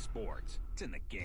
sports. It's in the game.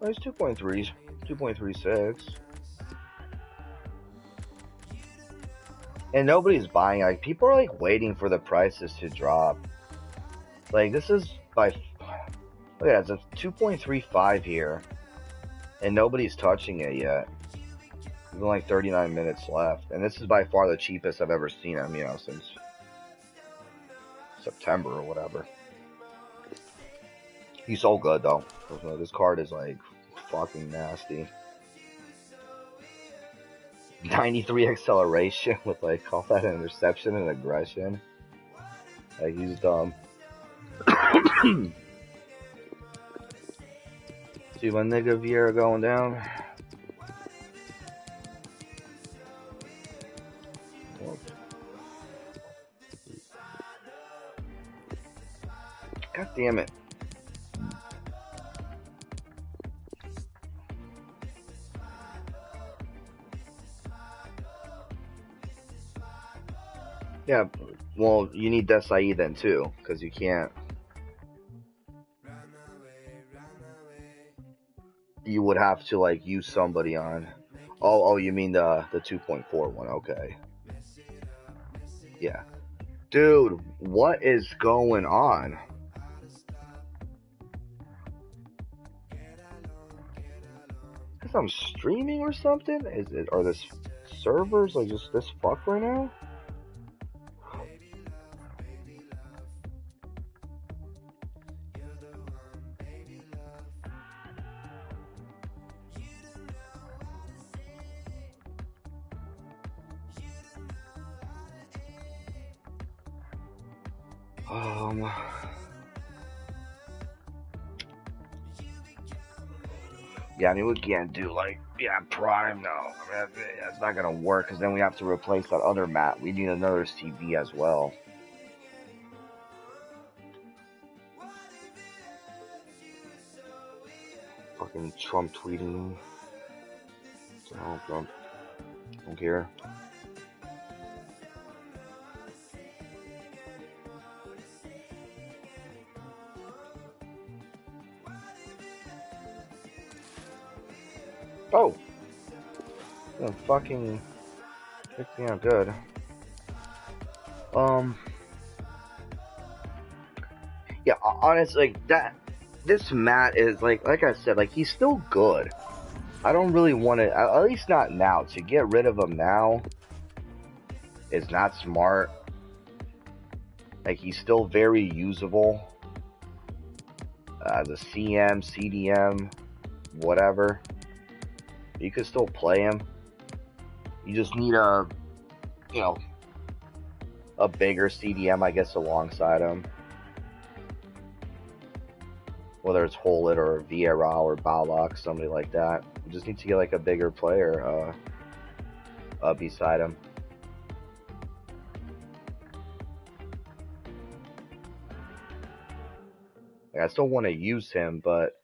It's 2.3s, 2.36. And nobody's buying. Like, people are like waiting for the prices to drop. Like, this is by, look at that, it's a 2.35 here, and nobody's touching it yet. There's only like 39 minutes left, and this is by far the cheapest I've ever seen them, you know, since September or whatever. He's so good though. This card is like fucking nasty. 93 acceleration with like all that interception and aggression. Like, he's dumb. See my nigga Vieira going down. God damn it. Yeah, well, you need Desai then too, because you can't. You would have to like use somebody on. Oh, you mean the 2.4 one? Okay. Yeah, dude, what is going on? Cause I'm streaming or something? Are this servers like just this fuck right now? Yeah, I mean, we can't do like, Prime, no. I mean, that's not gonna work, because then we have to replace that other mat. We need another CV as well. Fucking Trump tweeting. Oh, Trump. Don't care. Oh! Yeah, fucking kicked me out good. Yeah, honestly, like, this mat is, like I said, like, he's still good. I don't really want to, at least not now. To get rid of him now is not smart. Like, he's still very usable. The CM, CDM, whatever. You could still play him. You just need a bigger CDM, I guess, alongside him. Whether it's Holit or Vieira or Balak, somebody like that. You just need to get like a bigger player beside him. Like, I still want to use him, but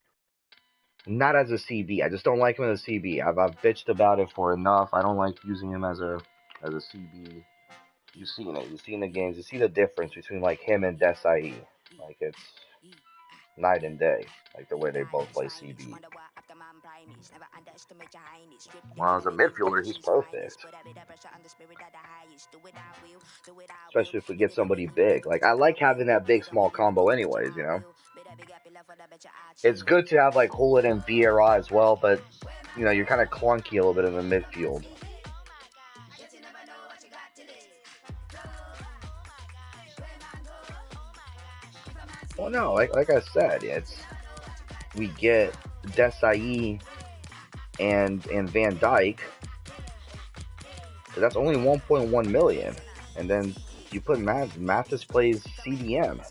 not as a CB. I just don't like him as a CB. I've bitched about it for enough. I don't like using him as a CB. You've seen it. You've seen the games. You see the difference between like him and Desai. Like, it's night and day. Like the way they both play CB. Well, as a midfielder, he's perfect. Especially if we get somebody big. Like, I like having that big small combo anyways, you know? It's good to have like Holit and Vieira as well, but you know, you're kind of clunky a little bit in the midfield. Well, no, like I said, we get Desai and Van Dijk. So that's only 1.1 million, and then you put Mathis plays CDM.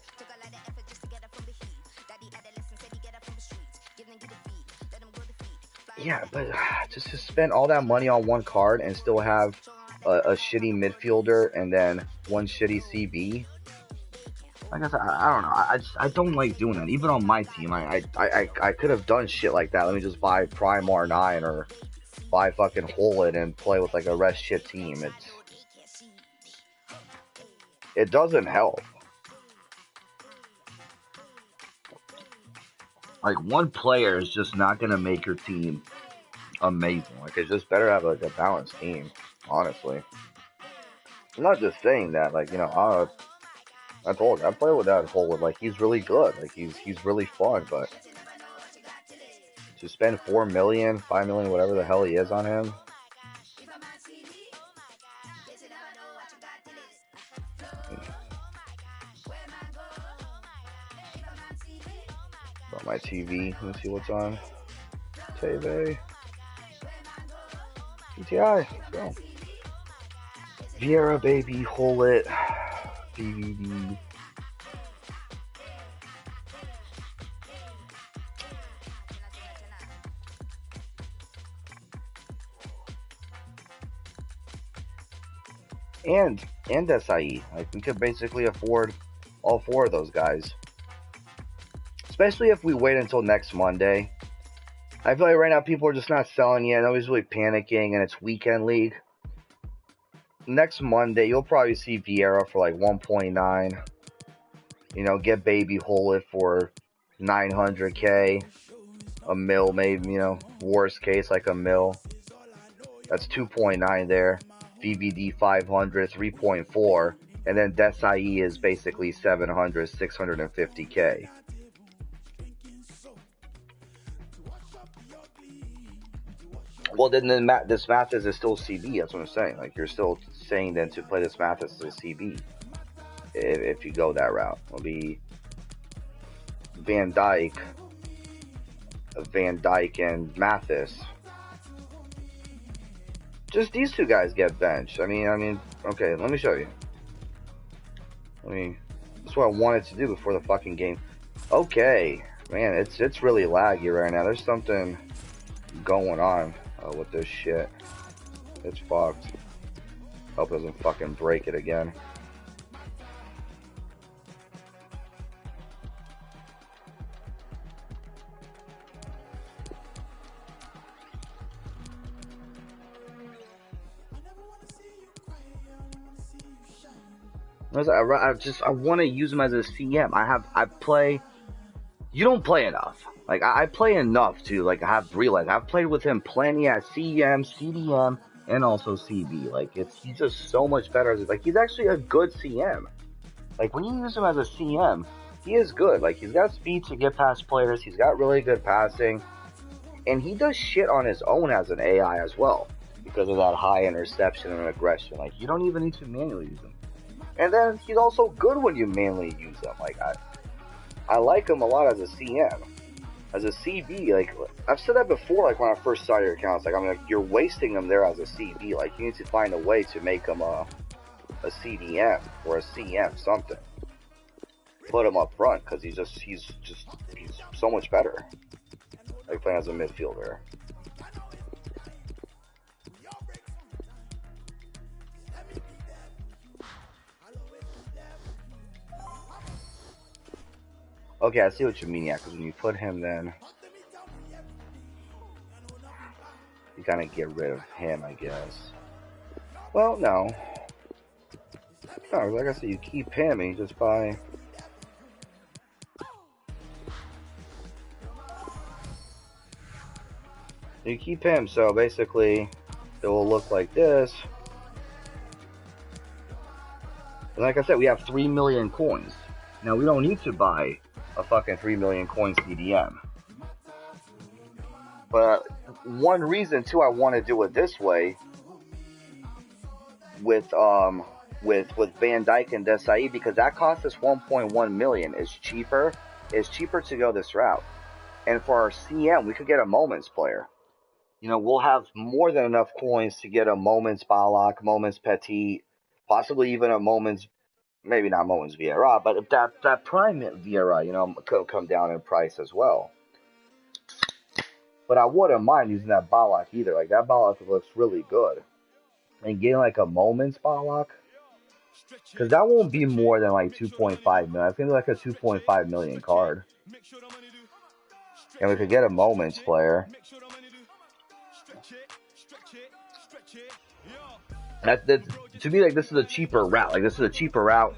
Yeah, but just to spend all that money on one card and still have a shitty midfielder and then one shitty CB. Like I said, I don't know. I don't like doing that. Even on my team, I could have done shit like that. Let me just buy Prime R9 or buy fucking Holland and play with like a rest shit team. It doesn't help. Like, one player is just not gonna make your team amazing. Like, it's just better to have like a balanced team, honestly. I'm not just saying that, like, you know, I told you, I play with that Holland. Like, he's really good. Like, he's really fun, but to spend 4 million, 5 million, whatever the hell he is on him. On my TV, let me see what's on. TV. PTI, let's go. Vieira, baby, Holland, DVD. And SIE. Like, we could basically afford all 4 of those guys. Especially if we wait until next Monday. I feel like right now people are just not selling yet. Nobody's really panicking, and it's weekend league. Next Monday, you'll probably see Vieira for like 1.9. You know, get baby Holland for 900K. A mil, maybe, you know, worst case, like a mil. That's 2.9 there. VVD 500, 3.4. And then Desai is basically 700, 650K. Well, then this Mathis is still CB. That's what I'm saying. Like, you're still saying then to play this Mathis as CB. If you go that route, it'll be Van Dijk and Mathis. Just these 2 guys get benched. I mean, okay, let me show you. That's what I wanted to do before the fucking game. Okay, man, it's really laggy right now. There's something going on with this shit. It's fucked. Hope it doesn't fucking break it again. I want to use him as a CM. I play. You don't play enough. Like, I play enough to, like, have realize I've played with him plenty at CM, CDM, and also CB. Like, he's just so much better as, like, he's actually a good CM. Like, when you use him as a CM, he is good. Like, he's got speed to get past players. He's got really good passing. And he does shit on his own as an AI as well, because of that high interception and aggression. Like, you don't even need to manually use him. And then he's also good when you manually use him. Like, I like him a lot as a CM. As a CB, like, I've said that before, like, when I first saw your accounts, like, I'm like, you're wasting him there as a CB. Like, you need to find a way to make him a CDM or a CM, something. Put him up front, because he's so much better. Like, playing as a midfielder. Okay, I see what you mean, yeah, because when you put him, then you kind of get rid of him, I guess. Well, no. No, like I said, you keep him and you just buy... You keep him, so basically it will look like this. And like I said, we have 3 million coins. Now, we don't need to buy a fucking 3 million coin CDM. But one reason too I want to do it this way with Van Dijk and Desai, because that cost us 1.1 million. It's cheaper to go this route. And for our CM, we could get a Moments player. You know, we'll have more than enough coins to get a Moments Balak, Moments Petit, possibly even a Moments, maybe not Moments Vieira, but that Prime Vieira, you know, could come down in price as well. But I wouldn't mind using that Balak either. Like, that Balak looks really good. And getting like a Moments Balak, because that won't be more than like 2.5 million. I think like a 2.5 million card. And we could get a Moments player. That to me, like, this is a cheaper route. Like, this is a cheaper route.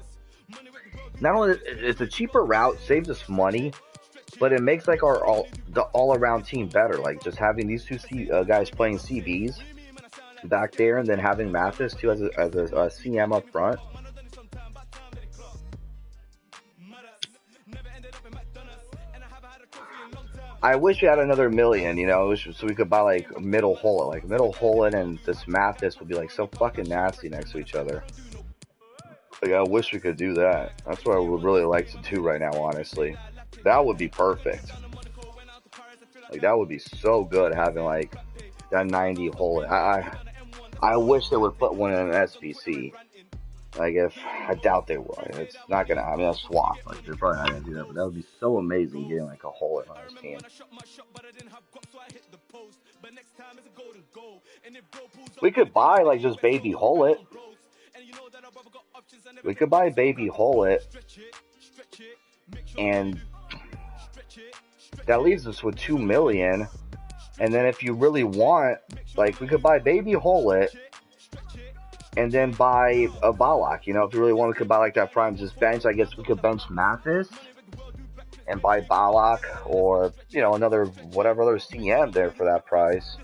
Not only it's a cheaper route, saves us money, but it makes like the all-around team better. Like, just having these two guys playing CBs back there, and then having Mathis too as a CM up front. I wish we had another million, you know, so we could buy like Middle Hullet. Like, Middle Hullet and this Mathis would be like so fucking nasty next to each other. Like, I wish we could do that. That's what I would really like to do right now, honestly. That would be perfect. Like, that would be so good, having like that 90 Hullet. I wish they would put one in an SBC. Like, I doubt they will. It's not gonna. I mean, a swap. Like, they're probably not gonna do that. But that would be so amazing, getting like a Hullet on his team. We could buy like just baby Hullet. We could buy baby Hullet, and that leaves us with 2 million. And then if you really want, like, we could buy baby Hullet and then buy a Balak. You know, if you really want, we could buy like that Prime just bench. I guess we could bench Mathis and buy Balak, or, you know, another whatever other CM there for that price,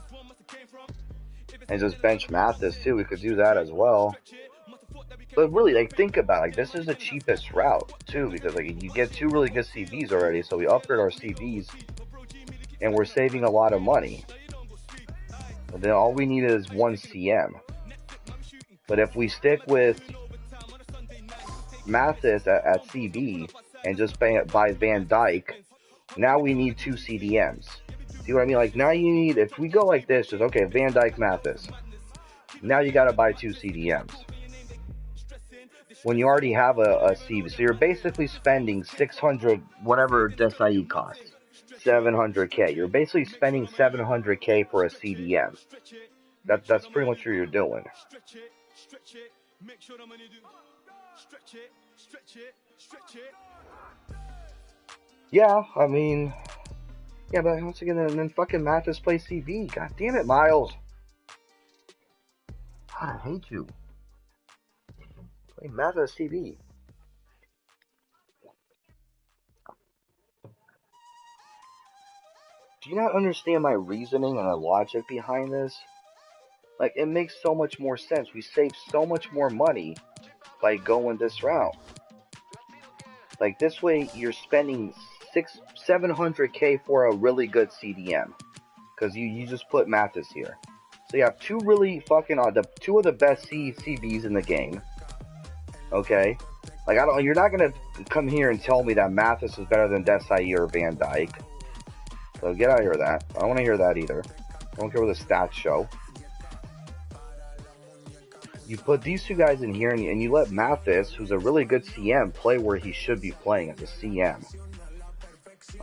and just bench Mathis too. We could do that as well. But really, like, think about it. Like, this is the cheapest route too, because like you get 2 really good CVs already. So we upgrade our CVs, and we're saving a lot of money. And then all we need is 1 CM. But if we stick with Mathis at CB and just buy Van Dijk, now we need 2 CDMs. See what I mean? Like, now you need, if we go like this, just, okay, Van Dijk, Mathis. Now you gotta buy 2 CDMs. When you already have a CB. So you're basically spending 600, whatever Desai costs. 700k. You're basically spending 700k for a CDM. That's pretty much what you're doing. Yeah, I mean, yeah, but once again, and then fucking Mathis plays CB. God damn it, Miles. God, I hate you. Play Mathis CB. Do you not understand my reasoning and the logic behind this? Like, it makes so much more sense. We save so much more money by going this route. Like, this way, you're spending 700k for a really good CDM, because you just put Mathis here. So you have 2 really fucking 2 of the best CBs in the game. Okay, like, you're not gonna come here and tell me that Mathis is better than Desai or Van Dijk. So get out of here with that. I don't want to hear that either. I don't care what the stats show. You put these 2 guys in here, and you let Mathis, who's a really good CM, play where he should be playing as a CM.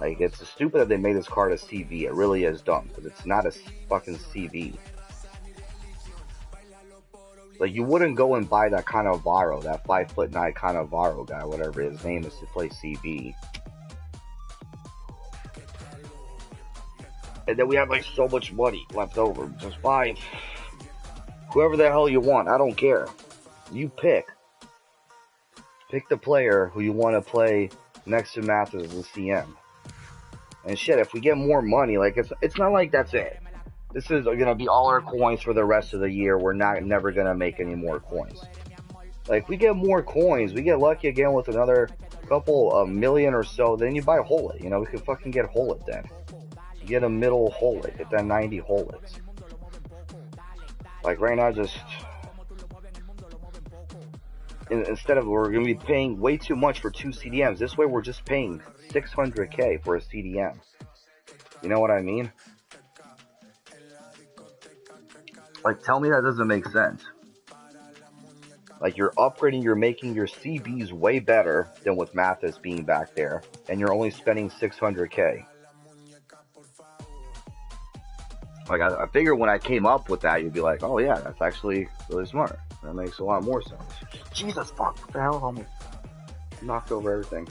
Like, it's stupid that they made this card a CV. It really is dumb, because it's not a fucking CV. Like, you wouldn't go and buy that Cannavaro, that 5'9" Cannavaro guy, whatever his name is, to play CB. And then we have like so much money left over. Just buy whoever the hell you want. I don't care. You pick. Pick the player who you want to play next to Mathis as a CM. And shit, if we get more money, like, it's not like that's it. This is gonna be all our coins for the rest of the year. We're never gonna make any more coins. Like, if we get more coins, we get lucky again with another couple of million or so, then you buy Hullet. You know, we could fucking get Hullet then. Get a middle hole it. Get that 90 hole it. Like right now, just instead of we're gonna be paying way too much for 2 CDMs. This way, we're just paying 600K for a CDM. You know what I mean? Like, tell me that doesn't make sense. Like, you're upgrading, you're making your CBs way better than with Mathis being back there, and you're only spending 600K. Like, I figured when I came up with that, you'd be like, oh yeah, that's actually really smart. That makes a lot more sense. Jesus fuck, what the hell? I almost knocked over everything.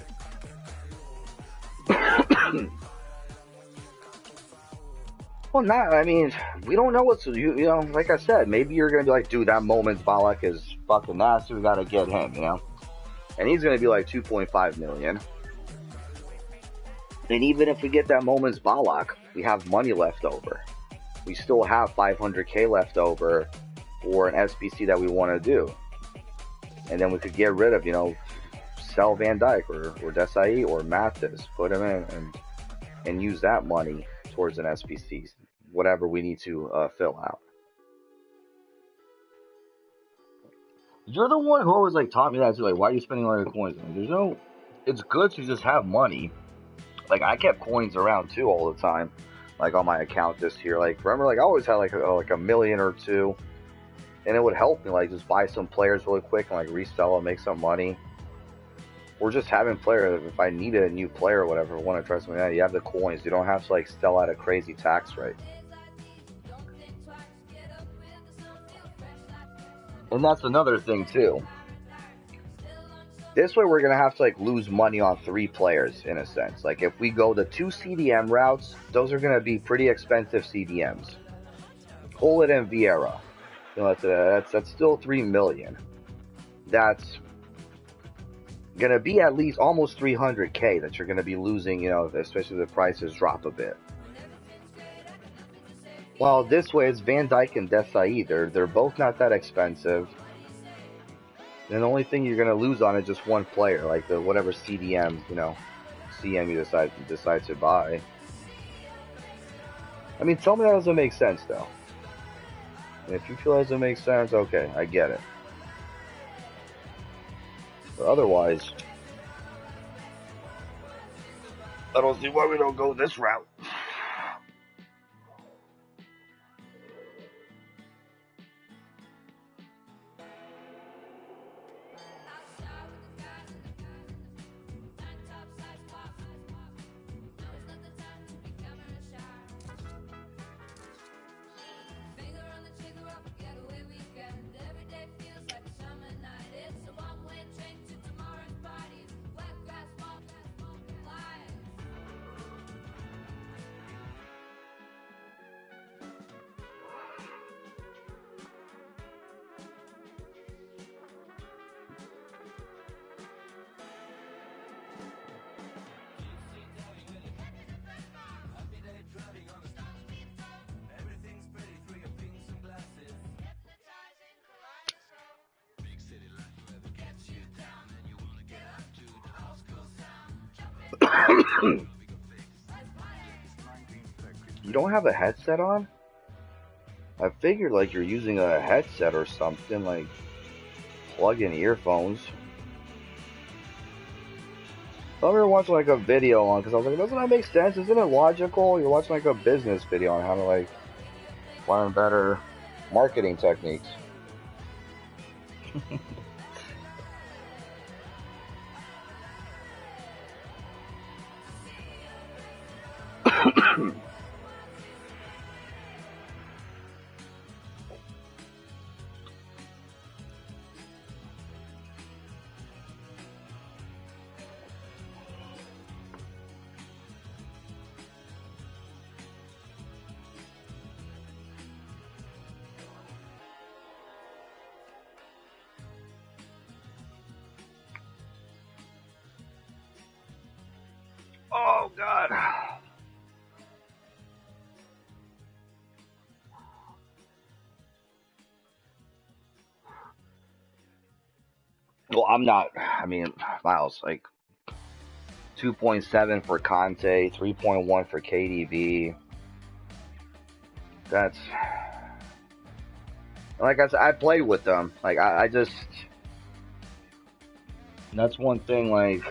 Well, I mean, we don't know what's, you know, like I said, maybe you're going to be like, dude, that Moments Balak is fucking nasty, we got to get him, you know? And he's going to be like 2.5 million. And even if we get that Moments Balak, we have money left over. We still have 500K left over for an SBC that we want to do. And then we could get rid of, you know, sell Van Dyke or Desai or Mathis, put him in and use that money towards an SBC, whatever we need to fill out. You're the one who always like taught me that too. Like, why are you spending all your coins? Like, there's no. It's good to just have money. Like, I kept coins around too all the time, like on my account this year. Like, remember, like I always had like a million or two, and it would help me like just buy some players really quick and like resell them, make some money. Or just having players, if I needed a new player or whatever, want to try something out, you have the coins. You don't have to like sell at a crazy tax rate. And that's another thing too. This way we're going to have to like lose money on 3 players in a sense. Like if we go the 2 CDM routes, those are going to be pretty expensive CDMs. Hullet and Vieira. You know, that's still 3 million. That's going to be at least almost 300K that you're going to be losing, you know, especially if the prices drop a bit. Well, this way it's Van Dyke and Desai. They're both not that expensive. And the only thing you're going to lose on is just one player, like the whatever CDM, you know, CM you decide to buy. I mean, tell me that doesn't make sense, though. And if you feel that doesn't make sense, okay, I get it. But otherwise, I don't see why we don't go this route. You don't have a headset on? I figured like you're using a headset or something, like plug in earphones. I thought we were watching like a video on, because I was like, doesn't that make sense? Isn't it logical? You're watching like a business video on how to like learn better marketing techniques. Oh, God. Well, I'm not, I mean, Miles, like 2.7 for Conte, 3.1 for KDB. That's like I said, I played with them. Like I just that's one thing. Like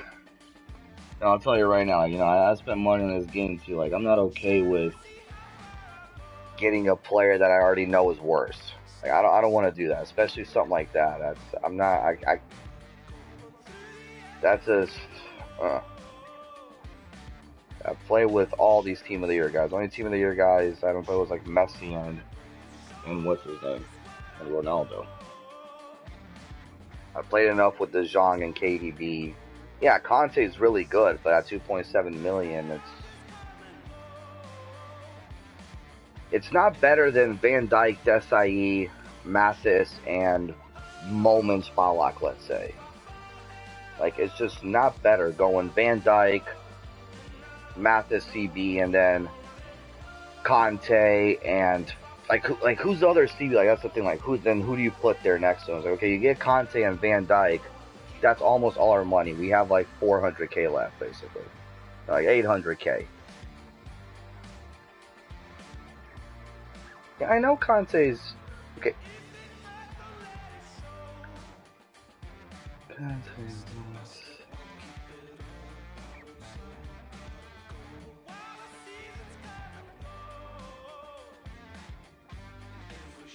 I'll tell you right now. You know, I spent money on this game too. Like I'm not okay with getting a player that I already know is worse. Like I don't want to do that, especially something like that. I'm not. That's just. I play with all these Team of the Year guys. Only Team of the Year guys I don't play with like Messi and what's his name, and Ronaldo. I played enough with De Jong and KDB. Yeah, Conte's really good, but at 2.7 million, it's not better than Van Dijk, Desai, Mathis, and Moments Balak, let's say. Like, it's just not better going Van Dijk, Mathis, CB, and then Conte, and like who's the other CB? Like, that's the thing. Like, who do you put there next to him? It's like, okay, you get Conte and Van Dijk. That's almost all our money. We have like 400k left, basically, like 800k. Yeah, I know Conte's okay.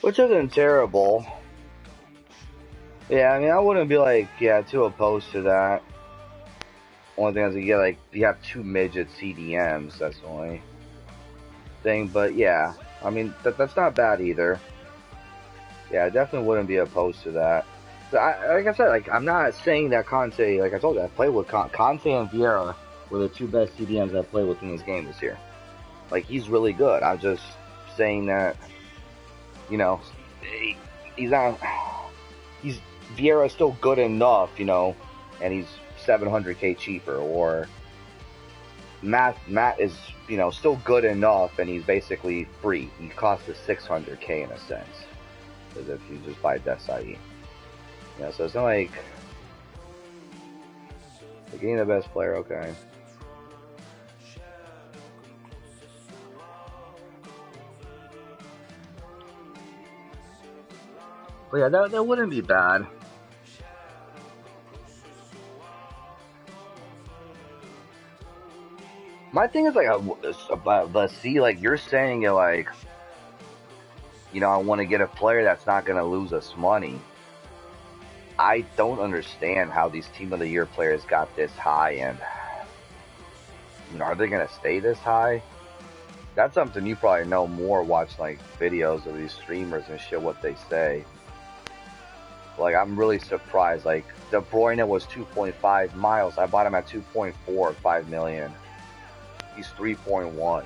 Which isn't terrible. Yeah, I mean, I wouldn't be like, yeah, too opposed to that. Only thing is, you get like, you have 2 midget CDMs. That's the only thing. But yeah, I mean, that's not bad either. Yeah, I definitely wouldn't be opposed to that. Like I said, like I'm not saying that Conte. Like I told you, I played with Conte and Vieira were the 2 best CDMs I played with in this game this year. Like he's really good. I'm just saying that, you know, he's not. Vieira's still good enough, you know, and he's 700k cheaper. Or Matt is, you know, still good enough, and he's basically free. He costs us 600k in a sense, as if you just buy Desai. Yeah, so it's not like getting the best player. Okay. But yeah, that wouldn't be bad. My thing is like but see, like you're saying it like, you know, I want to get a player that's not gonna lose us money. I don't understand how these Team of the Year players got this high, and you know, are they gonna stay this high? That's something you probably know more watching like videos of these streamers and shit, what they say. Like I'm really surprised. Like De Bruyne was 2.5 miles. I bought him at 2.4, 5 million. He's 3.1.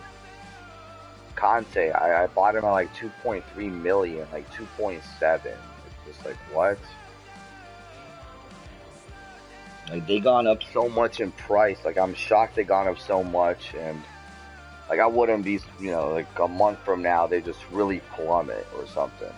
Conte, I bought him at like 2.3 million, like 2.7. It's just like, what? Like they gone up so much in price. Like I'm shocked they gone up so much, and like I wouldn't be, you know, like a month from now they just really plummet or something.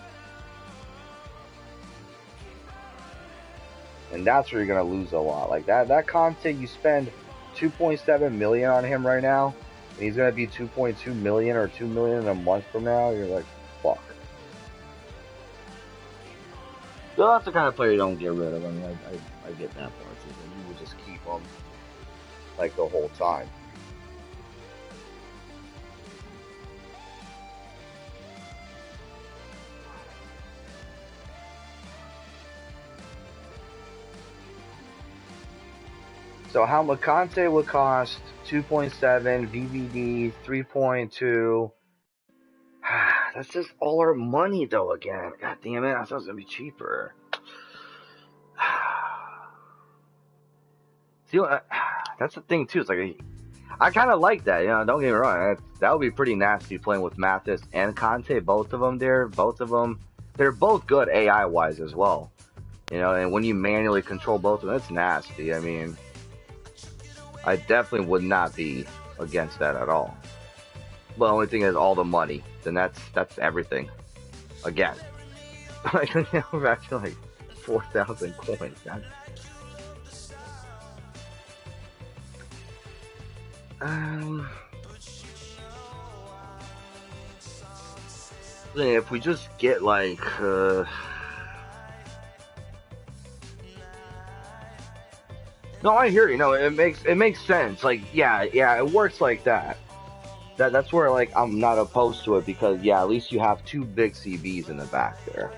And that's where you're gonna lose a lot. Like that Conte, you spend 2.7 million on him right now, and he's gonna be 2.2 million or 2 million in a month from now. You're like, fuck. So that's the kind of player you don't get rid of. I mean, I get that part too. You would just keep him like the whole time. So how much Conte would cost 2.7, VVD 3.2. That's just all our money though again. God damn it, I thought it was gonna be cheaper. See, that's the thing too. It's like I kind of like that. You know, don't get me wrong. That would be pretty nasty playing with Mathis and Conte. Both of them there. Both of them. They're both good AI wise as well. You know, and when you manually control both of them, it's nasty. I mean, I definitely would not be against that at all. But the only thing is all the money. Then that's everything. Again, like you know, we're actually like 4,000 coins. if we just get like no, I hear you. No, it makes sense. Like, yeah, it works like that. That's where like I'm not opposed to it because yeah, at least you have two big CBs in the back there.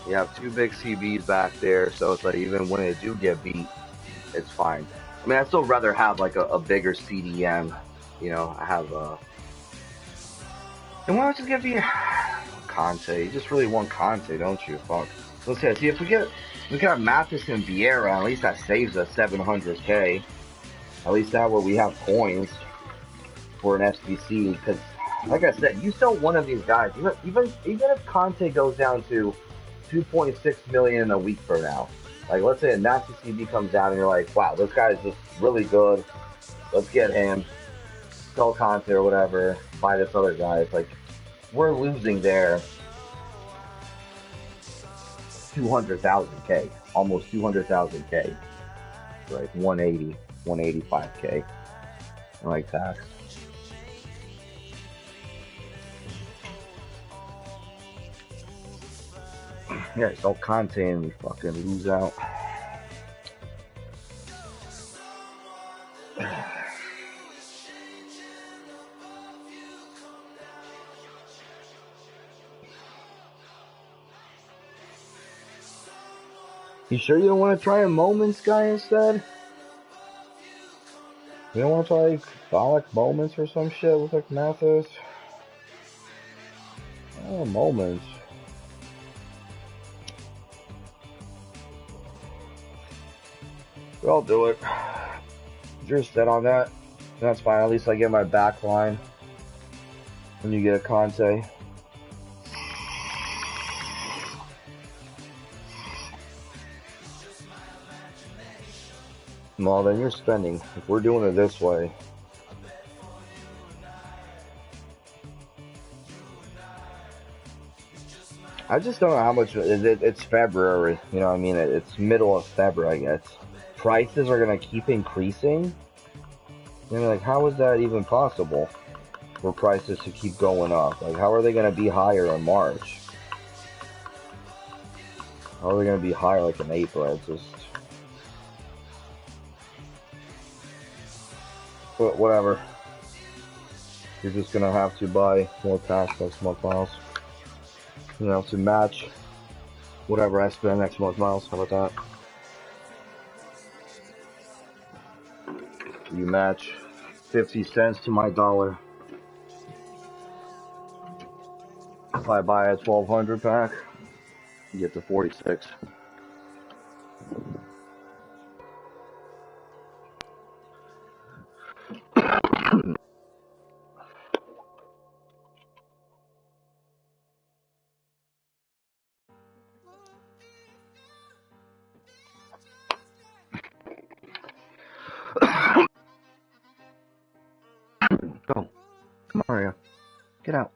You have two big CBs back there, so it's like even when they do get beat, it's fine. I mean, I'd still rather have like a bigger CDM. You know, I have and why don't you give me Conte? You just really want Conte, don't you? Fuck. Let's see if we got Mathis and Vieira. At least that saves us 700k. At least that way we have coins for an SBC. Because, like I said, you sell one of these guys. Even if Conte goes down to 2.6 million a week for now. Like, let's say a nasty CB comes out and you're like, wow, this guy's just really good. Let's get him. Sell Conte or whatever. Buy this other guy. It's like, we're losing there 200,000k. Almost 200,000k. Like 180, 185k. Like tax. Yeah, sell Conte and we fucking lose out. You sure you don't want to try a Moments guy instead? You don't want to try like Bollock Moments or some shit with like Mathis? Oh, Moments. I'll do it. If you're set on that, that's fine. At least I get my back line when you get a Conte. Well, then you're spending. If we're doing it this way. I just don't know how much. It's February. You know what I mean? It's middle of February, I guess. Prices are going to keep increasing? You know, like, how is that even possible? For prices to keep going up? Like, how are they going to be higher in March? How are they going to be higher, like, in April? It's just... But whatever. You're just gonna have to buy more packs next month, Miles. You know, to match whatever I spend next month, Miles. How about that? You match 50 cents to my dollar. If I buy a 1200 pack, you get the 46. Go. Come on, Mario. Get out.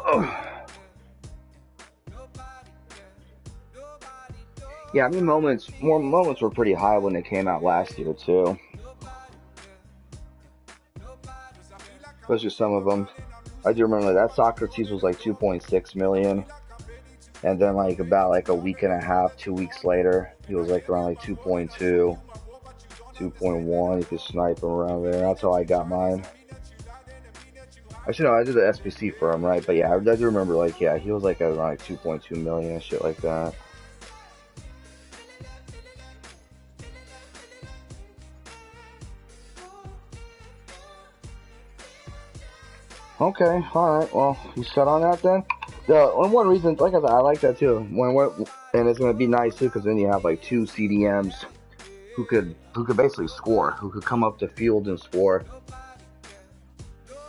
Oh. Yeah, I mean, moments were pretty high when they came out last year, too. Especially some of them. I do remember that Socrates was like 2.6 million. And then like about like a week and a half, 2 weeks later, he was like around like 2.2, 2.1. You could snipe him around there. That's how I got mine. Actually, no, I did the SBC for him, right? But yeah, I do remember like, yeah, he was like at around like 2.2 million and shit like that. Okay, alright, well, you set on that then? One reason, like I said, I like that too. And it's gonna be nice too, because then you have like two CDMs who could basically score, who could come up the field and score.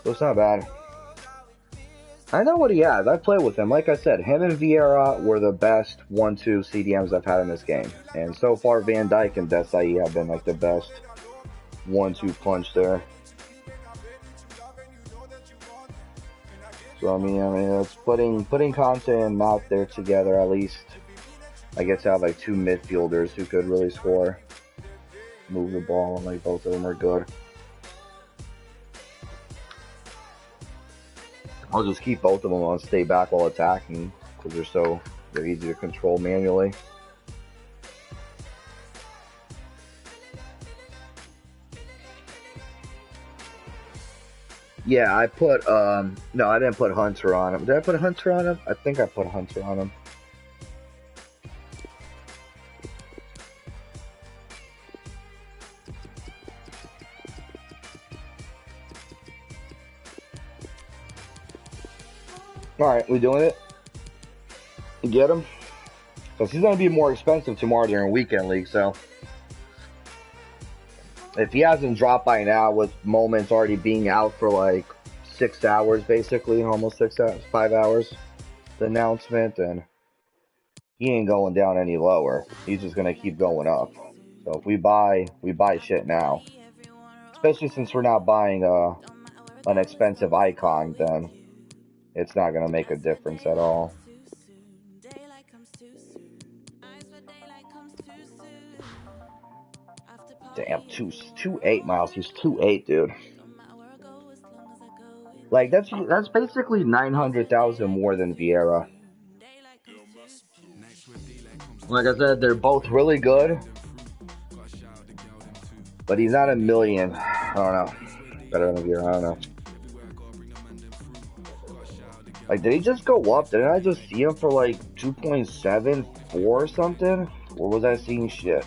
So it's not bad. I know what he has. I played with him. Like I said, him and Vieira were the best 1-2 CDMs I've had in this game. And so far, Van Dijk and Desai have been like the best 1-2 punch there. So for me. I mean, it's putting Conte and Mount there together at least. I get to have like two midfielders who could really score, move the ball, and like both of them are good. I'll just keep both of them on stay back while attacking because they're easy to control manually. Yeah, I put no, I didn't put Hunter on him. Did I put Hunter on him? I think I put Hunter on him. Alright, we doing it? Get him? Because he's going to be more expensive tomorrow during weekend league, so if he hasn't dropped by now with Moments already being out for like 6 hours basically, almost 6 hours, 5 hours, the announcement, and he ain't going down any lower. He's just going to keep going up. So if we buy shit now. Especially since we're not buying an expensive icon, then it's not going to make a difference at all. Damn, 2.8 miles. He's 2.8, dude. Like that's basically 900,000 more than Vieira. Like I said, they're both really good, but he's not a million. I don't know. Better than Vieira. I don't know. Like, did he just go up? Didn't I just see him for like 2.74 or something? Or was I seeing shit?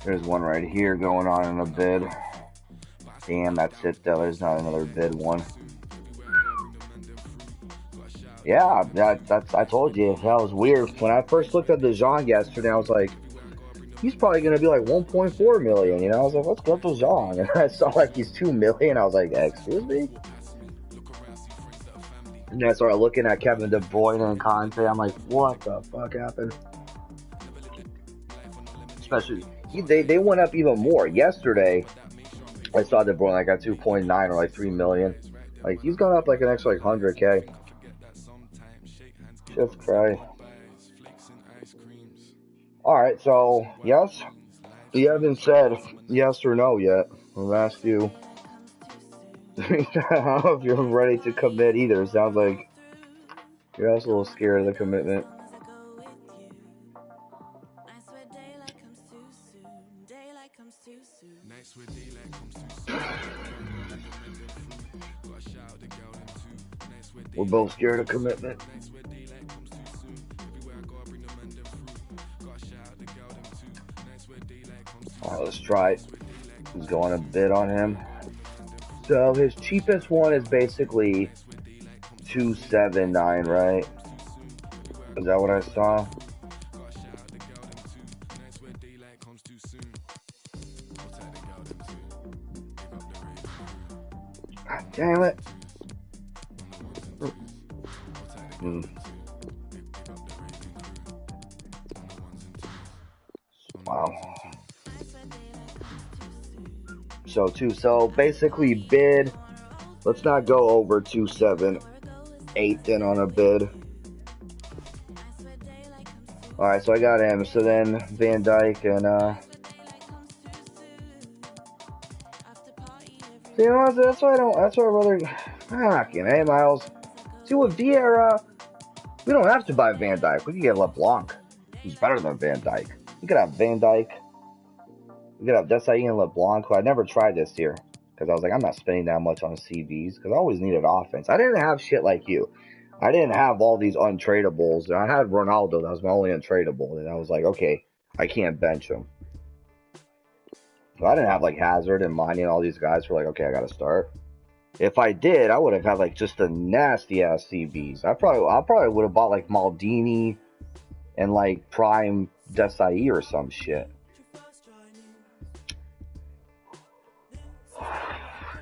There's one right here going on in a bid. Damn, that's it though. There's not another bid one. Yeah, that's I told you that was weird. When I first looked at the Jean yesterday, I was like, he's probably gonna be like 1.4 million. You know, I was like, let's go to Jean, and I saw like he's 2 million. I was like, excuse me. And then I started looking at Kevin De Bruyne and Conte. I'm like, what the fuck happened? Especially they went up even more yesterday. I saw De Bruyne like at 2.9 or like 3 million. Like he's gone up like an extra like 100K. Just cry. Alright, so yes. You haven't said yes or no yet. I've asked you. I don't know if you're ready to commit either. It sounds like you're also a little scared of the commitment. We're both scared of commitment. Alright, let's try it. Who's going to bid on him? So his cheapest one is basically 279, right? Is that what I saw? God damn it. Wow. So basically bid. Let's not go over 278 then on a bid. Alright, so I got him. So then Van Dijk and you know, that's why I'd rather fucking hey Miles. See with Vieira, we don't have to buy Van Dijk. We can get LeBlanc, who's better than Van Dijk. We could have Van Dijk. We could have Desai and LeBlanc, who I never tried this year. Because I was like, I'm not spending that much on CVs. Because I always needed offense. I didn't have shit like you. I didn't have all these untradables. I had Ronaldo. That was my only untradeable. And I was like, okay, I can't bench him. So I didn't have like Hazard and Mane and all these guys who were like, okay, I got to start. If I did, I would have had like just a nasty ass CVs. I probably would have bought like Maldini and like Prime Desai or some shit.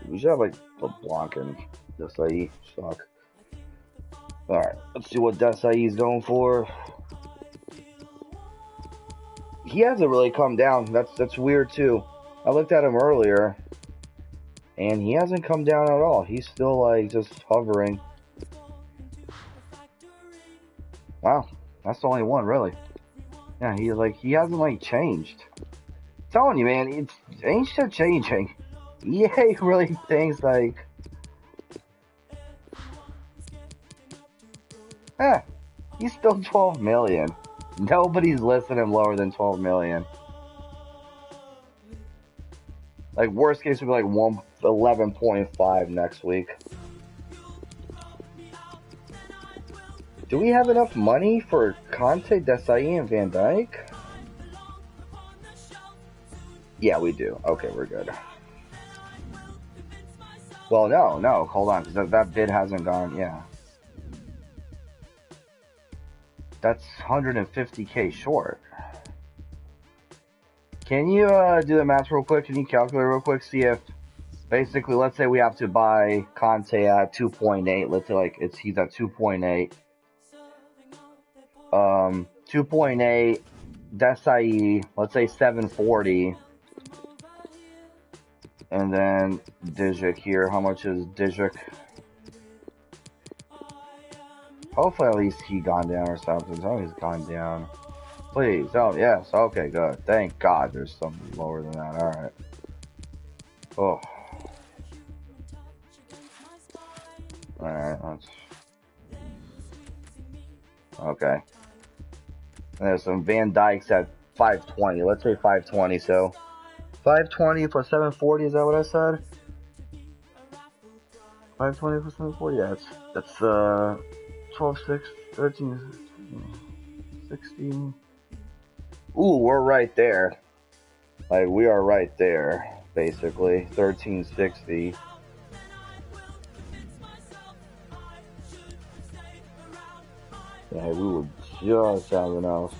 We should have like LeBlanc and Desai stock. Alright, let's see what Desai's going for. He hasn't really come down. That's weird too. I looked at him earlier, and he hasn't come down at all. He's still like just hovering. Wow, that's the only one really. Yeah, he hasn't like changed. I'm telling you, man, it ain't shit changing. EA really thinks like, he's still 12 million. Nobody's listing him lower than 12 million. Like, worst case would be like 11.5 next week. Do we have enough money for Conte, Desai, and Van Dijk? Yeah, we do. Okay, we're good. Well, no, hold on, because that bid hasn't gone, yeah. That's 150k short. Can you do the math real quick? Can you calculate real quick? See if, basically, let's say we have to buy Conte at 2.8. Let's say like he's at 2.8. 2.8. Desai, let's say 740. And then Dijik here. How much is Dijik? Hopefully at least he gone down or something. Oh, he's gone down. Please. Oh, yes. Okay, good. Thank God there's something lower than that. Alright. Oh. Alright, let's... Okay. And there's some Van Dijk's at 520. Let's say 520, so... 520 for 740, is that what I said? 520 for 740, yeah, that's 12, 6, 13, 16. Ooh, we're right there. Like, we are right there, basically. 1360. Yeah, we would just have enough.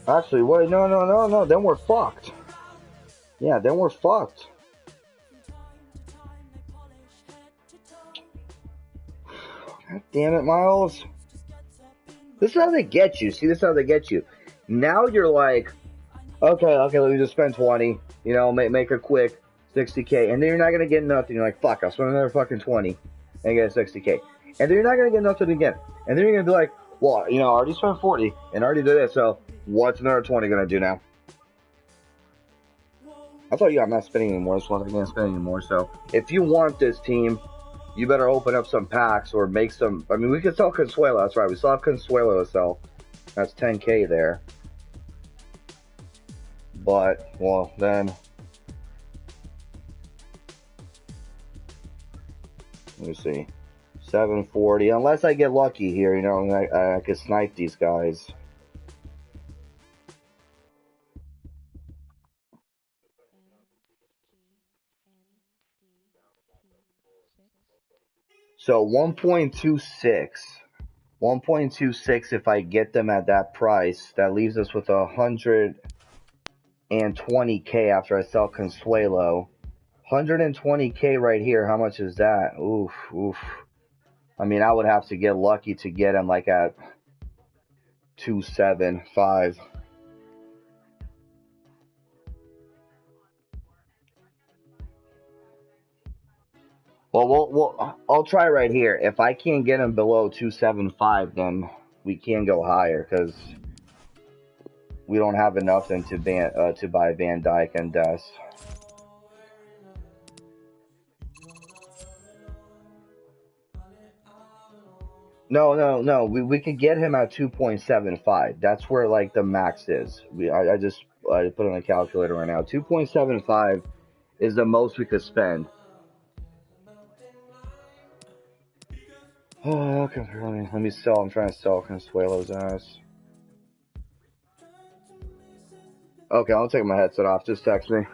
Actually, wait, no, then we're fucked. Yeah, then we're fucked. God damn it, Miles. This is how they get you. See, this is how they get you. Now you're like, okay, let me just spend 20. You know, make a quick 60k. And then you're not going to get nothing. You're like, fuck, I'll spend another fucking 20 and get 60k. And then you're not going to get nothing again. And then you're going to be like, well, you know, I already spent 40 and I already did it, so what's another 20 going to do now? I told you I'm not spending anymore, so I'm not going to spend anymore. So if you want this team, you better open up some packs or make some. I mean, we could sell Consuelo. That's right. We still have Consuelo to sell. That's 10k there. But, well, then. Let me see. 740. Unless I get lucky here, you know, and I could snipe these guys. So 1.26. 1.26 if I get them at that price. That leaves us with 120k after I sell Consuelo. 120k right here. How much is that? Oof. I mean, I would have to get lucky to get him like at 275. Well, I'll try right here. If I can't get him below 275, then we can go higher because we don't have enough then to buy Van Dijk and Des. No. We could get him at 2.75. That's where like the max is. I just put on a calculator right now. 2.75 is the most we could spend. Oh, okay. Let me sell. I'm trying to sell Consuelo's ass. Okay, I'll take my headset off. Just text me.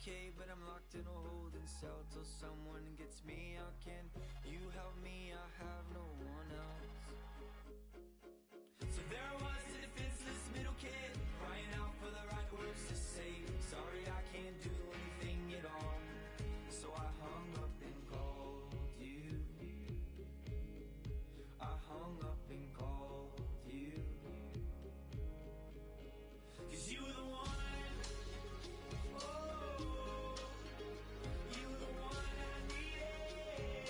okay, but I'm locked in a holding cell till someone gets me out. Can you help me? I have no one else. So there I was, a defenseless middle kid, crying out for the right words to say. Sorry, I can't do anything at all. So I hung up and called you. I hung up and called you. 'Cause you were the one. Oh, you were the one I needed.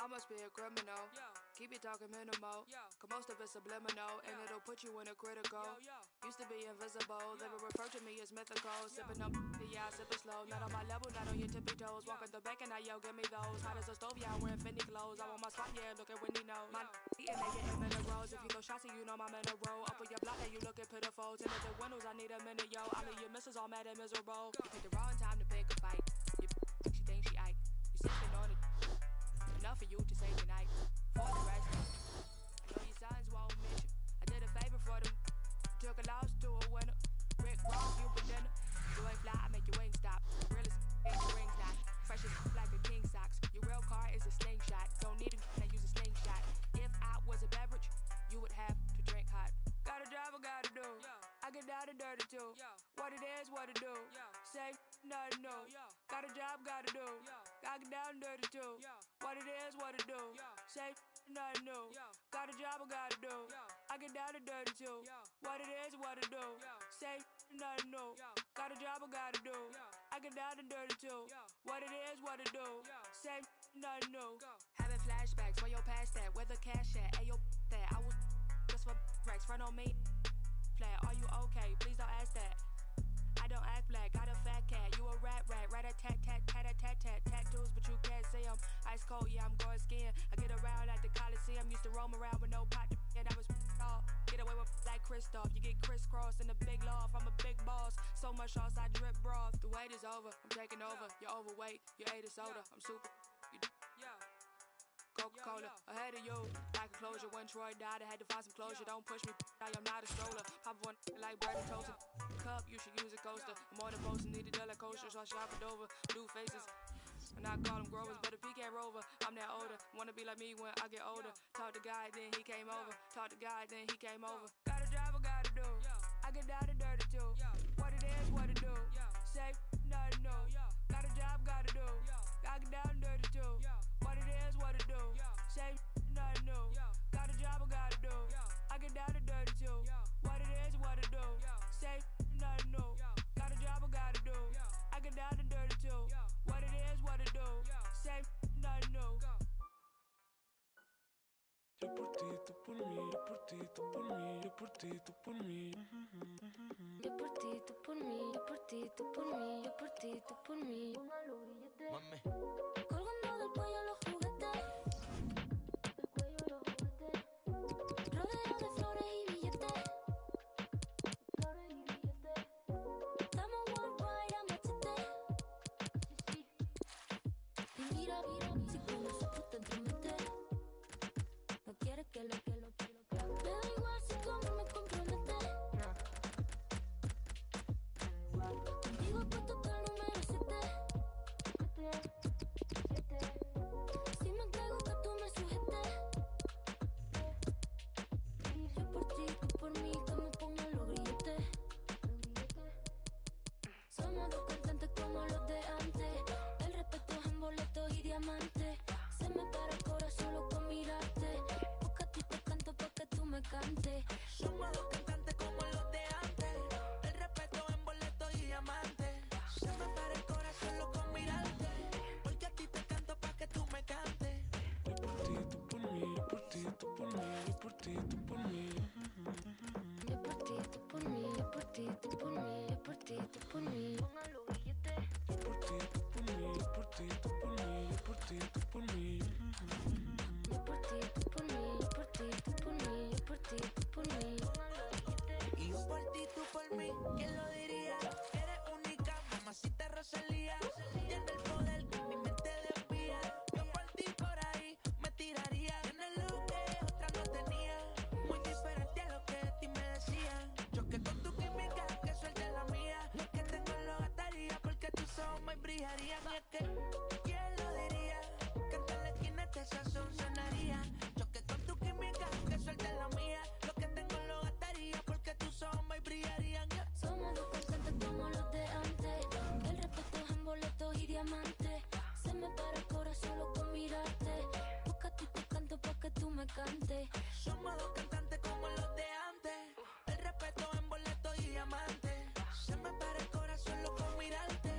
I must be a criminal. Keep it talking minimal. Cause most of it's subliminal, and it'll put you in a critical. Used to be invisible, they would refer to me as mythical. Sipping up, yeah, I sip it slow. Not on my level, not on your tippy toes. Walking the back and I yell, give me those. Hot as a stove, yeah, I'm wearing Fendi clothes. I want my spot, yeah, look at Wendy knows. My eating, they getting minerals. If you throw shots, you know my mineral. Up on your block, that you looking pitiful. Tinted the windows, I need a minute, yo. I mean, your missus all mad and miserable. You picked the wrong time to pick a fight. She thinks she Ike. You sipping on it. Enough for you to say goodnight. For the rest, I know your sons won't miss you. I did a favor for them. Took a loss to a winner. Rick Ross, you for dinner. You ain't fly, I make your wings stop. Realest ain't your rings not. Fresh as like a king socks. Your real car is a slingshot. Don't need a that use a slingshot. If I was a beverage, you would have to drink hot. Got a job, I gotta do. I get down and dirty too. What it is, what it do. Say nothing new. Got a job, gotta do. I get down and dirty too. What it is, what it do. Say nothing new. Got a job, I gotta do. I get down and dirty too. What it is, what it do. Say nothing new. Got a job, I gotta do. I get down and dirty too. What it is, what it do. Say nothing new. Having flashbacks, where your past at? Where the cash at? Ayo, that I was just for racks. Front on me. Flat, are you okay? Please don't ask that. I don't act black, got a fat cat. You a rat, rat a tat tat tat a tat tat tattoos, but you can't see them. Ice cold, yeah, I'm going skiing. I get around at the Coliseum, used to roam around with no pot, and I was all get away with like Christoph. You get crisscrossed in the big loft. I'm a big boss, so much sauce I drip broth. The wait is over, I'm taking over. You're overweight, you ate a soda. I'm super. Coca-Cola, ahead of you, like a closure. When Troy died, I had to find some closure. Don't push me, I am not a stroller. Pop one like bread and toaster. Cup, you should use a coaster. I'm on the post and need a dollar coaster, so I shop it over. Blue faces, and I call them growers, but a pecan rover. I'm that older, wanna be like me when I get older. Talk to God, then he came over. Talk to God, then he came over. Got a job, I gotta do. I get down and dirty too. What it is, what it do. Say nothing new. Got a job, gotta do. I get down and dirty too. What it is, what it do. Say nothing new. Got a job, I gotta do. I get down and dirty too. What it is, what it do. Say nothing new. Got a job, I gotta do. I get down and dirty too. What it is, what it do. Say nothing new. Yo por ti, tú por mí, yo por ti, tú por mí, yo por ti, tú por mí. Yo por ti, tú por mí, yo por ti, tú por mí, yo por ti, tú por mí. Mami. Colgando del cuello los juguetes, del cuello los juguetes, rodeado de flores y billetes, flores y billetes. Estamos worldwide a machete. Sí, sí. Y mira, si con esa puta entromete, no quieres que lo. Me da igual si tú a mí me comprometes. Contigo puesto hasta el número 7. Si me entrego que tú me sujetes. Yo por ti, tú por mí, que me pongan los grilletes. Somos dos cantantes como los de antes. El respeto es en boletos y diamantes. Se me para el corazón solo con mirarte. Porque a ti te canto pa' que tú me cantes. Somos dos cantantes como los de antes. El respeto en boletos y diamantes. Se me para el corazón solo con mirarte. Porque a ti te canto pa' que tú me cantes. Yo por ti, tú por mí, yo por ti, tú por mí, yo por ti, tú por mí. Yo por ti, tú por mí, yo por ti, tú por mí, yo por ti, tú por mí. Póngalo brillarían. Y es que, ¿quién lo diría? Que en la esquina este sazón sonaría. Choque con tu química, que suelte la mía. Lo que tengo lo gastaría porque tus ojos y brillarían. Somos dos cantantes como los de antes. El respeto es en boletos y diamantes. Se me para el corazón solo con mirarte. Busca a ti te canto pa' que tú me cantes. Somos dos cantantes como los de antes. El respeto en boletos y diamantes. Se me para el corazón solo con mirarte.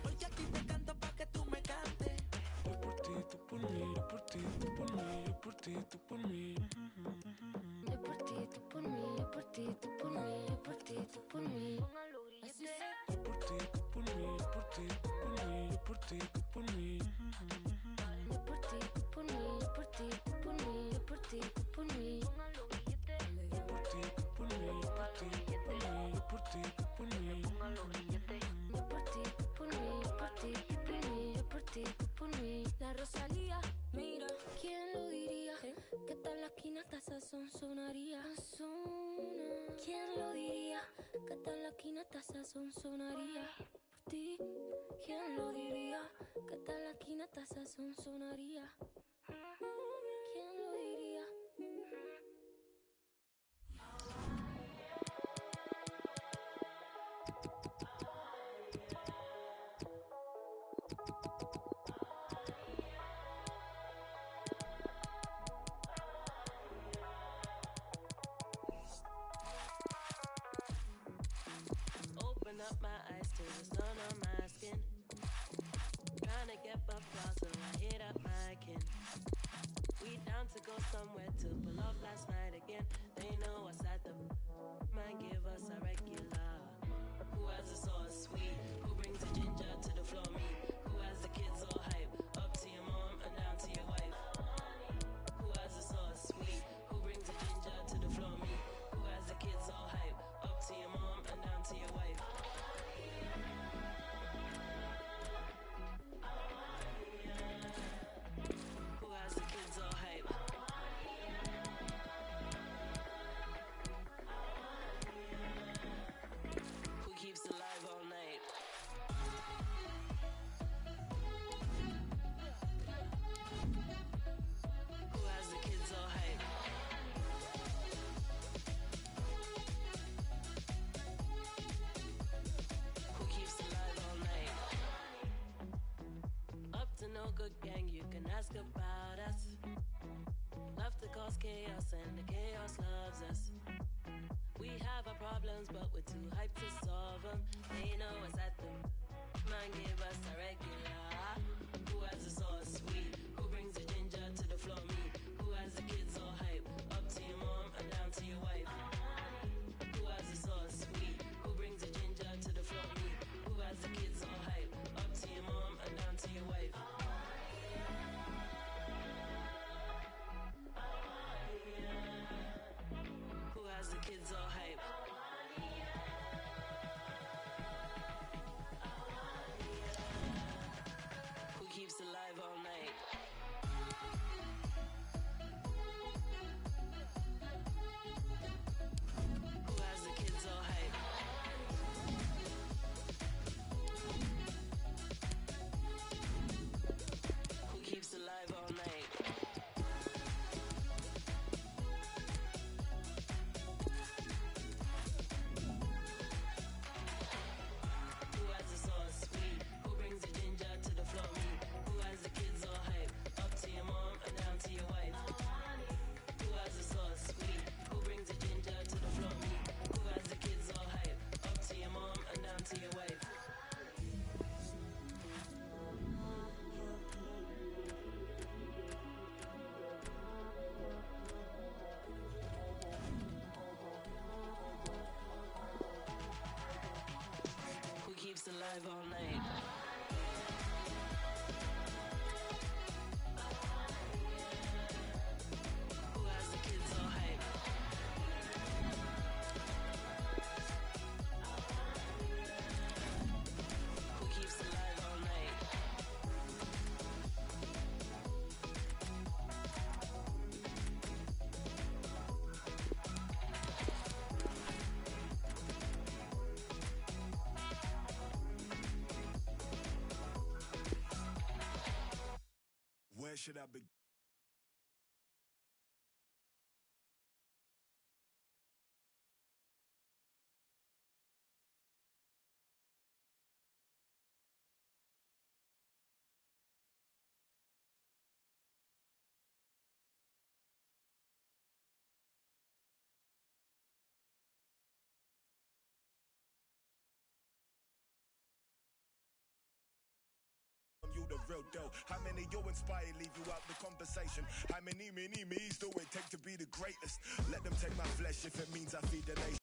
Porque a ti te canto pa' que tú me cantes. Yo por ti, tú por mí, yo por ti, tú por mí, yo por ti, tú por mí. Yo por ti, tú por mí, yo por ti, tú por mí, yo por ti, tú por mí. Así sea. Yo por ti, tú por mí, yo por ti, tú por mí, yo por ti, tú por mí. Yo por ti, tú por mí, yo por ti, tú por mí, yo por ti, tú por mí. Yo por ti, tú por mí, yo por ti, tú por mí, yo por ti, tú por mí. Yo por ti, tú por mí, yo por ti, tú por mí, yo por ti, tú por mí. La Rosalía, mira, ¿quién lo diría? Que tal la esquina hasta sazón sonaría. ¿Quién lo diría? Que tal la esquina hasta sazón sonaría. Por ti, ¿quién lo diría? Que tal la esquina hasta sazón sonaría. ¿Quién lo diría? Open up my eyes to the sun on my skin. Trying to get buff out so I hit up my kin. We down to go somewhere to pull off last night again. They know what's at the man, give us a regular. Who has the sauce sweet? Who brings the ginger to the floor? Me. Who has the kids all hype? Up to your mom and down to your wife. Who has the sauce sweet? Who brings the ginger to the floor? Me. Who has the kids all hype? Up to your mom and down to your wife. Who has the kids all hype? Who keeps alive all night? Who has the kids all hype? Who keeps alive all night? Up to no good gang, you can ask about us. Love to cause chaos and the chaos loves us. We have our problems, but we're too hyped to solve them. They know us at them. Man, give us a regular. Who has the sauce sweet? Who brings the ginger to the floor? Me. Who has the kids all hype? Up to your mom and down to your wife. Who has the sauce sweet? Who brings the ginger to the floor? Me. Who has the kids all hype? Up to your mom and down to your wife. Who has the kids all hype? Who keeps alive all night? Who has the kids all hype? Who keeps alive all night? Who has the sauce sweet? Who brings the ginger to the floor? Me. Who has the kids all hype? Up to your mom and down to your wife. Who has the sauce sweet? Who brings the ginger to the floor? Me. Who has the kids all hype? Up to your mom and down to your wife. Who keeps alive all night? Who has the kids all hype? Who keeps alive all night? should I begin? You the real deal. How many you inspire leave you out the conversation? How many me's do it take to be the greatest? Let them take my flesh if it means I feed the nation.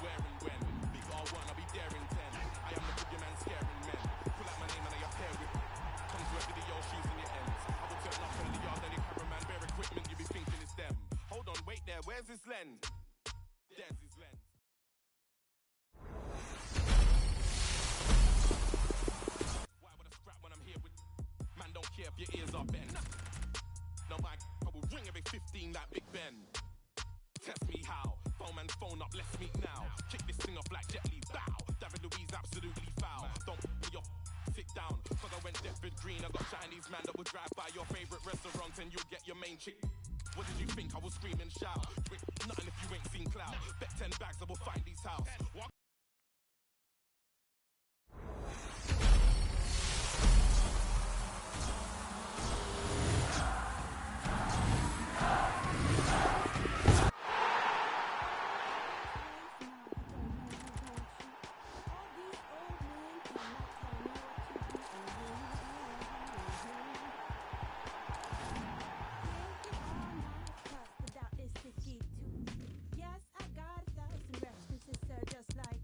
Where and when? Big R1, I'll be daring 10. I am the boogeyman scaring men. Pull out my name and I appear with. Come to a video, shoes in your ends. I will turn up in the yard, any cameraman, bare equipment, you be thinking it's them. Hold on, wait there, where's his lens? There's his lens. Why would I scrap when I'm here with? Man, don't care if your ears are bent. No, my I will ring every 15 like Big Ben. Test me how. Phone man, phone up, let's meet now. Kick this thing off like Jet Li, bow. David Louise absolutely foul. Don't be your sit down. Cause I went Deptford Green. I got Chinese man that would drive by your favorite restaurant and you'll get your main chick. What did you think? I will scream and shout. Wait, nothing if you ain't seen clout. Bet 10 bags I will find these house. Walk Yes, I got 1,000 references, sir, just like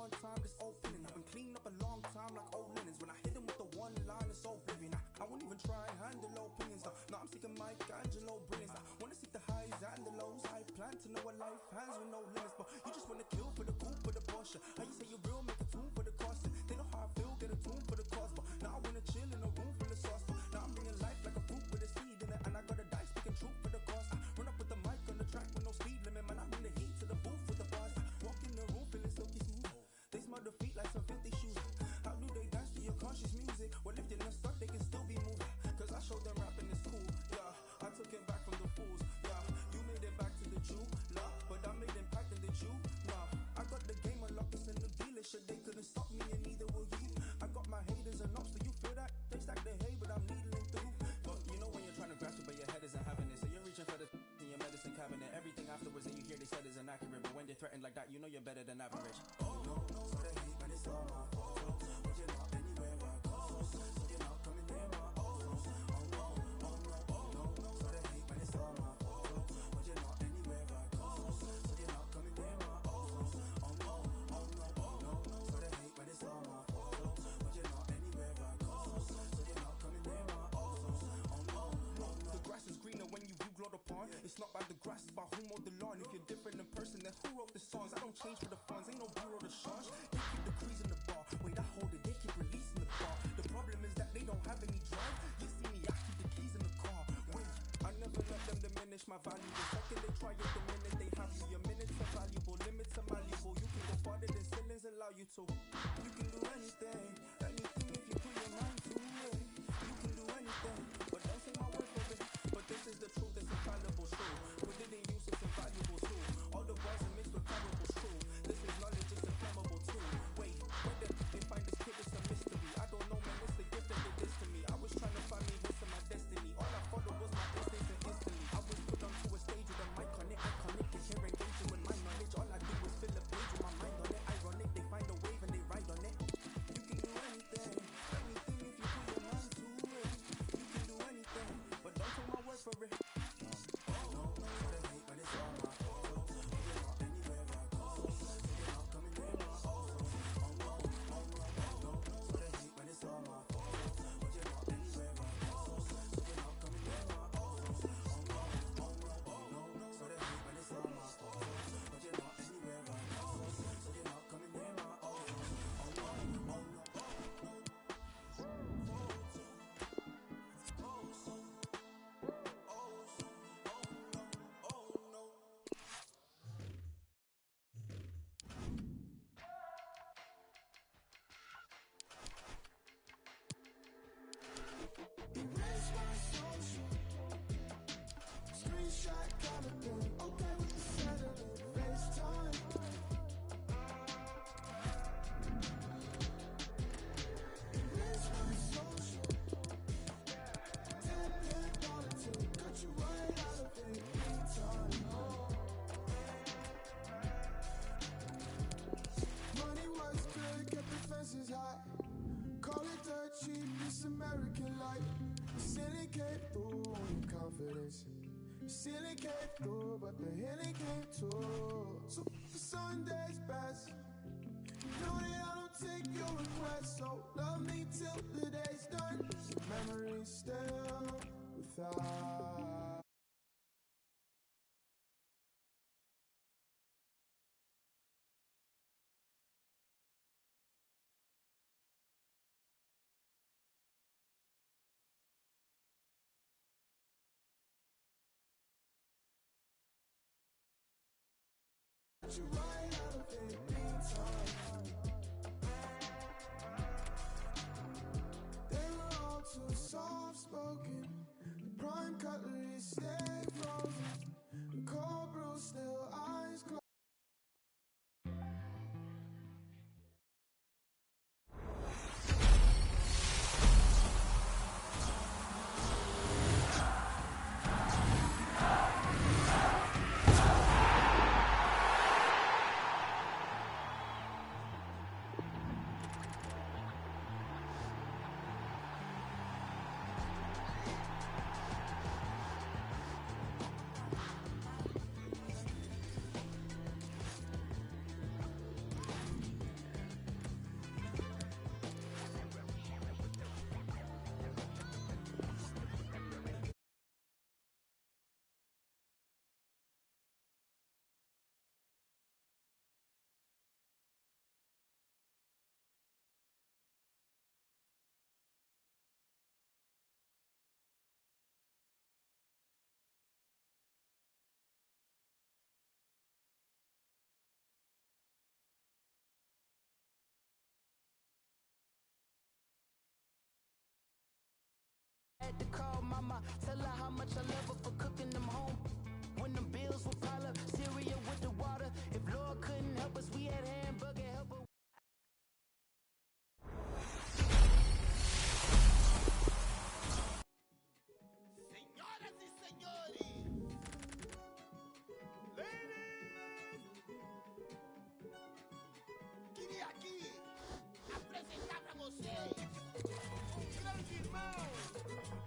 one time, this old feeling. I've been cleaning up a long time like old linens. When I hit him with the one line, it's so oblivion. I won't even try and handle opinions. Now I'm seeking Michelangelo brilliance. I wanna seek the highs and the lows. I plan to know a life hands with no limits. But you just wanna kill for the cool, for the Porsche. How you say you're real, make a tune for the cost. They know how I feel, get a tune for the cause. But now I wanna chill in a room full of sauce. But now I'm bringing life like a fruit with a seed in it. And I got a dice speaking truth for the cause. I run up with the mic on the track with no speed limit. Man, I bring the heat to the booth with the bars. Walk in the room feeling silky smooth. They smell the feet like some 50 shoes. How do they dance to your conscious music? Well, if they're not stuck, they can still be moved. Cause I showed them rapping is cool, yeah. I took it back from the fools, yeah. You made it back to the Jew, nah. But I made impact in the Jew, nah. I got the game unlocked, it's in the dealership. They couldn't stop me and neither will you. I got my haters and ops, do you feel that? They stack the hay, but I'm needling through. But you know when you're trying to grasp it, but your head isn't having it. So you're reaching for the in your medicine cabinet. Everything afterwards that you hear they said is inaccurate. But when they're threatened like that, you know you're better than average. Oh no, no, so they hate, man, it's all my fault. But you're not anywhere I go. So you're not coming near my oh no, oh no, oh no, oh no, no. So they hate, man, it's all my fault. But you're not anywhere I go. So you're not coming near my oh no, oh no, oh no, oh no, no. So they hate, man, it's all my fault. But you're not anywhere I go. So you're not coming near my oh no, oh no, no. The grass is greener when you view glowed upon. It's not about the grass, it's about who mowed the lawn. If you're different in person, then who wrote the songs? I don't change for the funds, ain't no bureau to charge. They keep decreasing the bar. Wait, I hold it, they keep releasing the bar. The problem is that they don't have any drive. You see me, I keep the keys in the car. Wait, I never let them diminish my value. The second they try it, the minute they have you. Your minutes are valuable, limits are malleable. You can go farther than ceilings allow you to. You can do anything, anything if you put your mind to it. You can do anything, but don't take my word for it. But this is the truth, it's infallible, true. Put it in use, it's invaluable too. All the words are mixed with parables, true. This is knowledge, it's inflammable too. Wait, where did they find this kid? It's a mystery. I don't know, man, it's the gift that they did to me. I was trying to find me hits in my destiny. All I followed was my instincts and instantly. I was put onto a stage with a mic on it. Iconic, and here engaging with my knowledge. All I do is fill a page with my mind on it. Ironic, they find a wave and they ride on it. You can do anything, anything if you put your mind to it. You can do anything, but don't take my word for it. Erase my social. Screenshot kind of thing. Okay with the Saturday FaceTime. Erase my social. Tap that on the tape. Cut you right out of it anytime. Money was good, kept the fences high. Call it dirt cheap, this American life. The ceiling came through on your confidence. The ceiling came through, but the healing came too. So the Sunday's best. You know that I don't take your request, so love me till the day's done. Memories still without. You right out of it anytime. They were all too soft spoken. The prime cutlery stay frozen. The cold brew still eyes closed. to call mama, tell her how much I love her for cooking them home. When them bills would pile up, cereal with the water. If Lord couldn't help us, we had hamburger helper. Señoras y señores, ladies, queria aqui apresentar pra vocês um grande irmão